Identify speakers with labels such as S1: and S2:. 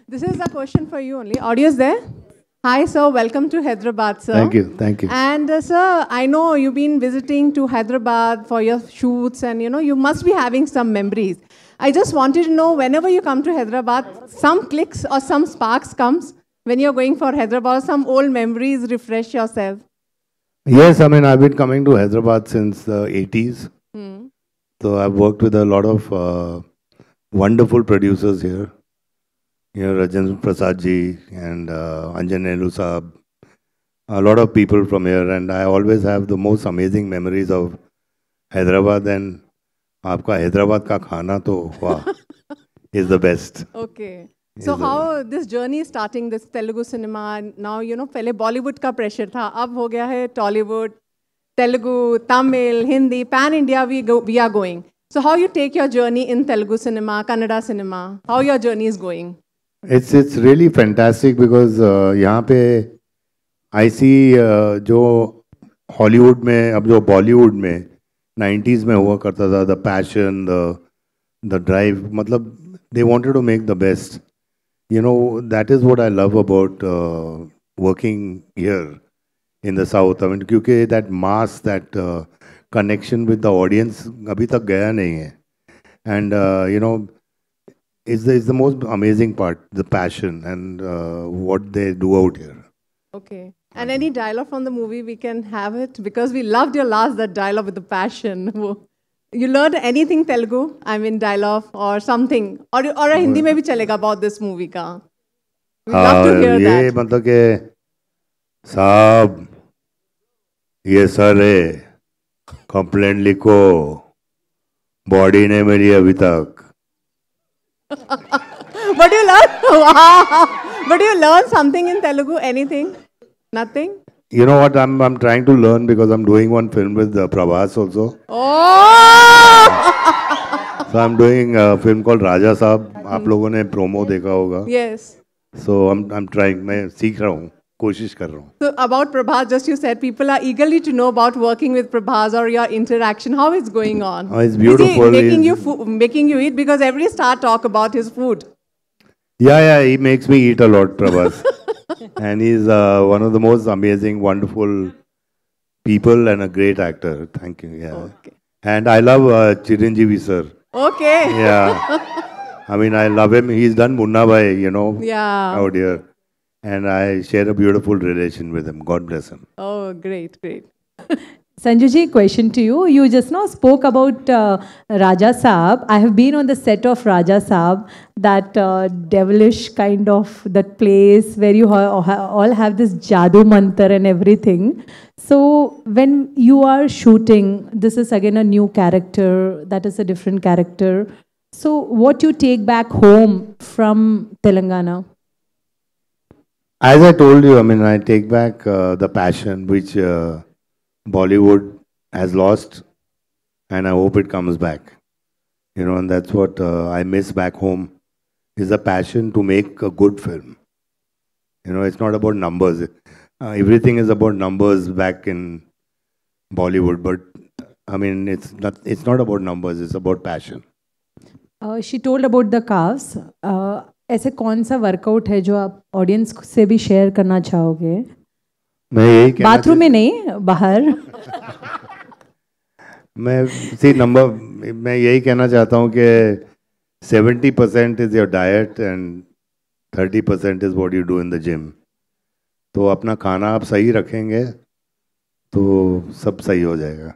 S1: This is a question for you only. Audio is there? Hi, sir. Welcome to Hyderabad, sir.
S2: Thank you, thank you.
S1: And sir, I know you've been visiting to Hyderabad for your shoots, and you must be having some memories. I just wanted to know, whenever you come to Hyderabad, some clicks or some sparks comes when you're going for Hyderabad. Some old memories refresh yourself.
S2: Yes, I mean, I've been coming to Hyderabad since the 80s. So I've worked with a lot of wonderful producers here. Rajendra Prasad ji and Anjan Nehru Saab. A lot of people from here, and I always have the most amazing memories of Hyderabad. And आपका हैदराबाद का खाना तो वाह is the best.
S1: Okay. So how this journey is starting, this Telugu cinema, now, पहले Bollywood का pressure था, अब हो गया है Tollywood, Telugu, Tamil, Hindi, pan-India we are going. So how you take your journey in Telugu cinema, Kannada cinema, how your journey is going?
S2: It's really fantastic because यहाँ पे I see जो Hollywood में अब जो बॉलीवुड में 90s में हुआ करता था, the passion, the drive, मतलब they wanted to make the best. That is what I love about working here in the South. I mean, क्योंकि that mass, that connection with the audience अभी तक गया नहीं है. And is the most amazing part, the passion and what they do out here.
S1: Okay. And any dialogue from the movie, we can have it, because we loved your that dialogue with the passion. You learned anything Telugu? I mean, dialogue or something, or a Hindi में भी चलेगा about this movie का. We love to hear
S2: ये
S1: that.
S2: मतलब के साहब ये sir है, कंप्लेंट लिखो, बॉडी ने मेरी अभी तक.
S1: But you learn, wow. But you learn something in Telugu? Anything? Nothing?
S2: You know what? I'm trying to learn because I'm doing one film with Prabhas also.
S1: Oh!
S2: So I'm doing a film called Raja Saab. आप लोगों ने promo देखा होगा.
S1: Yes.
S2: So I'm trying. मैं सीख रहा हूँ, कोशिश कर रहा हूँ.
S1: So about Prabhas, just you said people are eagerly to know about working with Prabhas or your interaction. How it's going on?
S2: Oh, it's beautiful.
S1: Is he making you eat? Because every star talk about his food.
S2: Yeah, he makes me eat a lot, Prabhas. And he's one of the most amazing, wonderful people and a great actor. Thank you. Yeah.
S1: Okay.
S2: And I love Chiranjeevi sir.
S1: Okay.
S2: Yeah. I mean, I love him. He's done Munna Bhai,
S1: Yeah.
S2: out here. And I share a beautiful relation with him. God bless him.
S1: Oh, great.
S3: Sanju ji, question to you. You just now spoke about Raja Saab. I have been on the set of Raja Saab, that devilish kind of that place where you all have this Jadoo Mantar and everything. So when you are shooting, this is again a new character, that is a different character. So what you take back home from Telangana?
S2: As I told you, I mean, I take back the passion which Bollywood has lost, and I hope it comes back. And that's what I miss back home, is a passion to make a good film. It's not about numbers. Everything is about numbers back in Bollywood, but I mean, it's not about numbers, it's about passion.
S3: She told about the calves. ऐसे कौन सा workout है जो आप audience से भी share करना चाहोगे? बाथरूम में नहीं, बाहर.
S2: मैं यही कहना चाहता हूँ कि 70% is your diet and 30% is what you do in the gym. तो अपना खाना आप सही रखेंगे तो सब सही हो जाएगा.